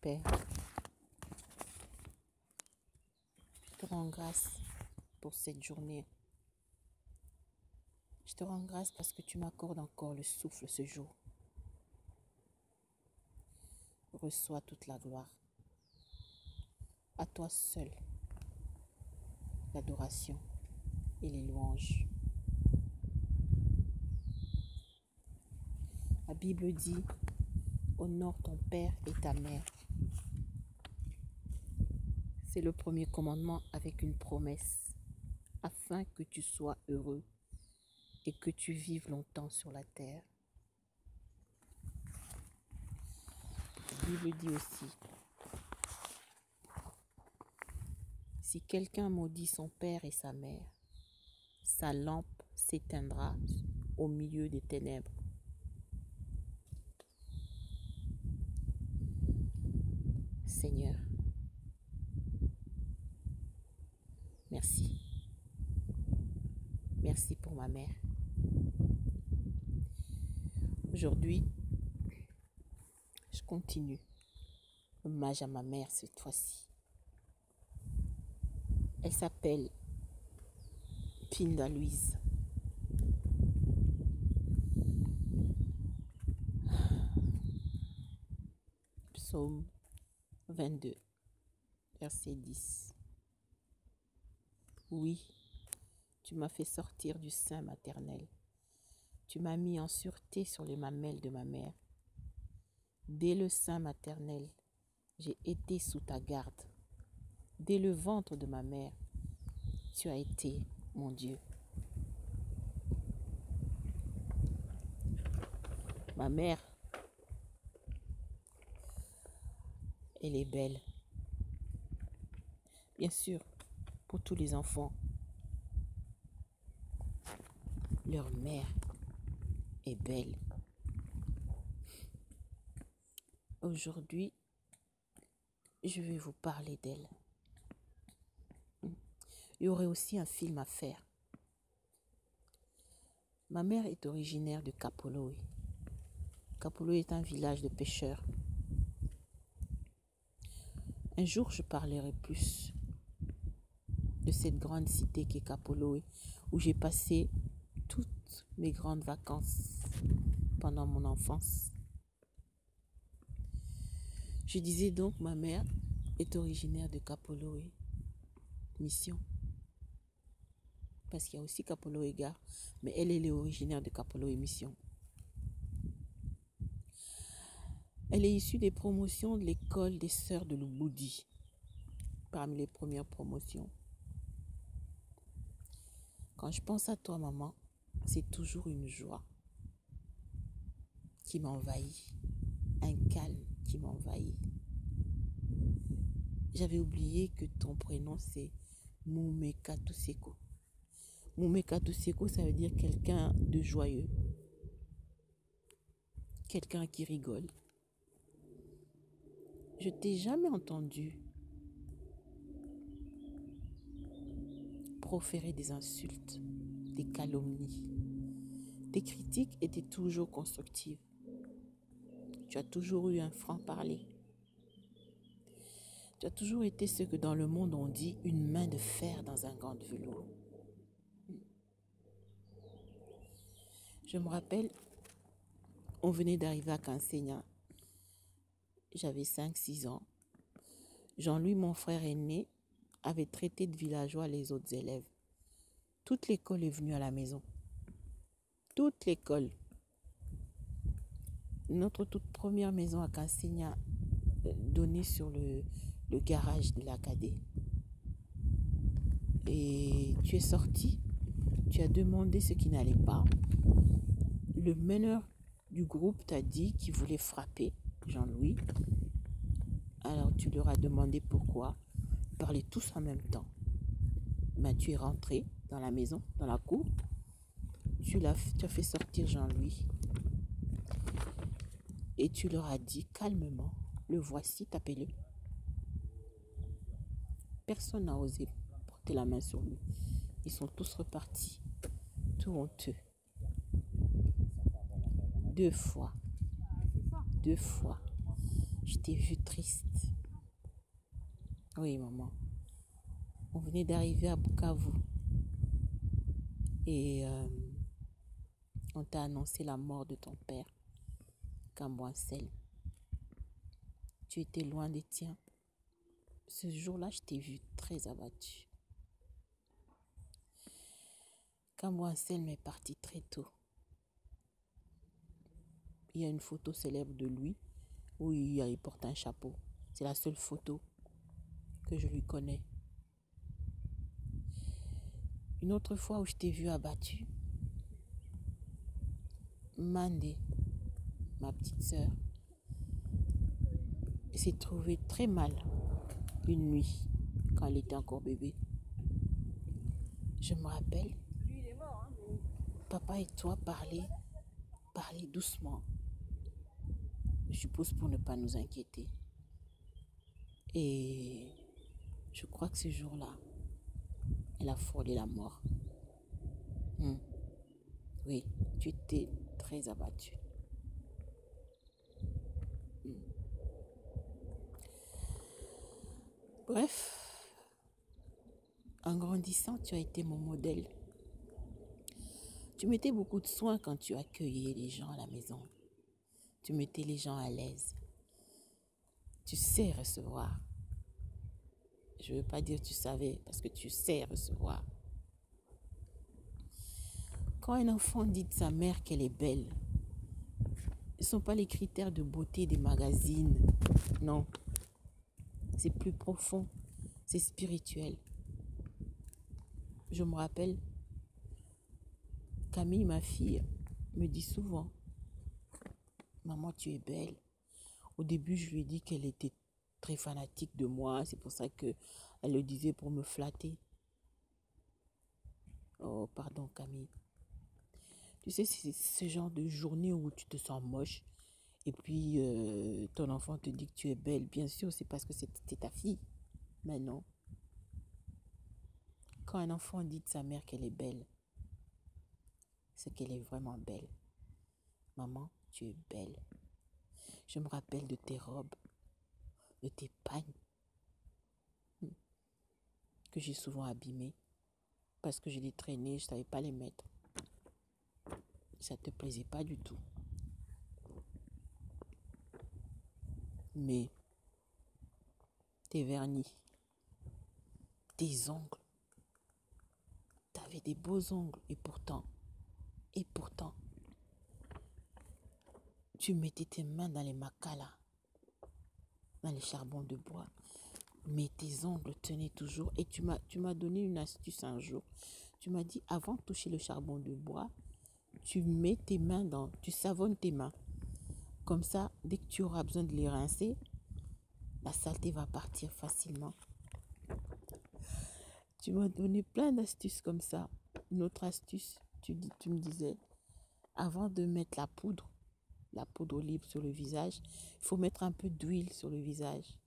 Père, je te rends grâce pour cette journée. Je te rends grâce parce que tu m'accordes encore le souffle ce jour. Reçois toute la gloire. À toi seul, l'adoration et les louanges. La Bible dit, honore ton père et ta mère. C'est le premier commandement avec une promesse, afin que tu sois heureux et que tu vives longtemps sur la terre. La Bible dit aussi, si quelqu'un maudit son père et sa mère, sa lampe s'éteindra au milieu des ténèbres. Seigneur, merci. Merci pour ma mère. Aujourd'hui, je continue. Hommage à ma mère cette fois-ci. Elle s'appelle Pinda Louise. Psaume 22, verset 10. Oui, tu m'as fait sortir du sein maternel. Tu m'as mis en sûreté sur les mamelles de ma mère. Dès le sein maternel, j'ai été sous ta garde. Dès le ventre de ma mère, tu as été mon Dieu. Ma mère, elle est belle. Bien sûr, pour tous les enfants, leur mère est belle. Aujourd'hui, je vais vous parler d'elle. Il y aurait aussi un film à faire. Ma mère est originaire de Kapoloi. Kapoloi est un village de pêcheurs. Un jour, je parlerai plus de cette grande cité qu'est Kapoloi, où j'ai passé toutes mes grandes vacances pendant mon enfance. Je disais donc, ma mère est originaire de Kapoloi Mission. Parce qu'il y a aussi Kapoloi Gare, mais elle est originaire de Kapoloi Mission. Elle est issue des promotions de l'école des sœurs de Lubudi, parmi les premières promotions. Quand je pense à toi, maman, c'est toujours une joie qui m'envahit, un calme qui m'envahit. J'avais oublié que ton prénom c'est Moumekatuseko. Moumekatuseko, ça veut dire quelqu'un de joyeux, quelqu'un qui rigole. Je t'ai jamais entendu proférer des insultes, des calomnies. Tes critiques étaient toujours constructives. Tu as toujours eu un franc-parler. Tu as toujours été ce que dans le monde on dit une main de fer dans un gant de velours. Je me rappelle, on venait d'arriver à Kansenya. J'avais 5-6 ans. Jean-Louis, mon frère aîné, avait traité de villageois les autres élèves. Toute l'école est venue à la maison. Toute l'école. Notre toute première maison à Kansenya donnait sur le garage de l'Acadé. Et tu es sorti, tu as demandé ce qui n'allait pas. Le meneur du groupe t'a dit qu'il voulait frapper Jean-Louis. Alors tu leur as demandé pourquoi. Ils parlaient tous en même temps. Ben, tu es rentré dans la maison, dans la cour. Tu as fait sortir Jean-Louis. Et tu leur as dit calmement, le voici, tapez-le. Personne n'a osé porter la main sur lui. Ils sont tous repartis, tout honteux. 2 fois. je t'ai vu triste. Oui, maman. On venait d'arriver à Bukavu et on t'a annoncé la mort de ton père, Kambouansel. Tu étais loin des tiens. Ce jour-là, je t'ai vu très abattu. Kambouansel m'est parti très tôt. Il y a une photo célèbre de lui où il porte un chapeau. C'est la seule photo que je lui connais. Une autre fois où je t'ai vu abattu, Mandé, ma petite sœur, s'est trouvée très mal une nuit quand elle était encore bébé. Je me rappelle, papa et toi parler doucement. Je suppose pour ne pas nous inquiéter. Et je crois que ce jour-là, elle a frôlé la mort. Oui, tu étais très abattu. Bref, en grandissant, tu as été mon modèle. Tu mettais beaucoup de soin quand tu accueillais les gens à la maison. Tu mettais les gens à l'aise. Tu sais recevoir. Je ne veux pas dire tu savais, parce que tu sais recevoir. Quand un enfant dit de sa mère qu'elle est belle, ce ne sont pas les critères de beauté des magazines. Non. C'est plus profond. C'est spirituel. Je me rappelle, Camille, ma fille, me dit souvent, maman, tu es belle. Au début, je lui ai dit qu'elle était très fanatique de moi. C'est pour ça qu'elle le disait pour me flatter. Oh, pardon, Camille. Tu sais, c'est ce genre de journée où tu te sens moche. Et puis, ton enfant te dit que tu es belle. Bien sûr, c'est parce que c'était ta fille. Mais non. Quand un enfant dit de sa mère qu'elle est belle, c'est qu'elle est vraiment belle. Maman, tu es belle. Je me rappelle de tes robes, de tes pagnes que j'ai souvent abîmées parce que je les traînais, je ne savais pas les mettre. Ça ne te plaisait pas du tout. Mais tes vernis, tes ongles, tu avais des beaux ongles et pourtant, tu mettais tes mains dans les macalas, dans les charbons de bois. Mais tes ongles tenaient toujours. Et tu m'as donné une astuce un jour. Tu m'as dit, avant de toucher le charbon de bois, tu mets tes mains tu savonnes tes mains. Comme ça, dès que tu auras besoin de les rincer, la saleté va partir facilement. Tu m'as donné plein d'astuces comme ça. Une autre astuce, tu me disais, avant de mettre la poudre olive sur le visage, il faut mettre un peu d'huile sur le visage.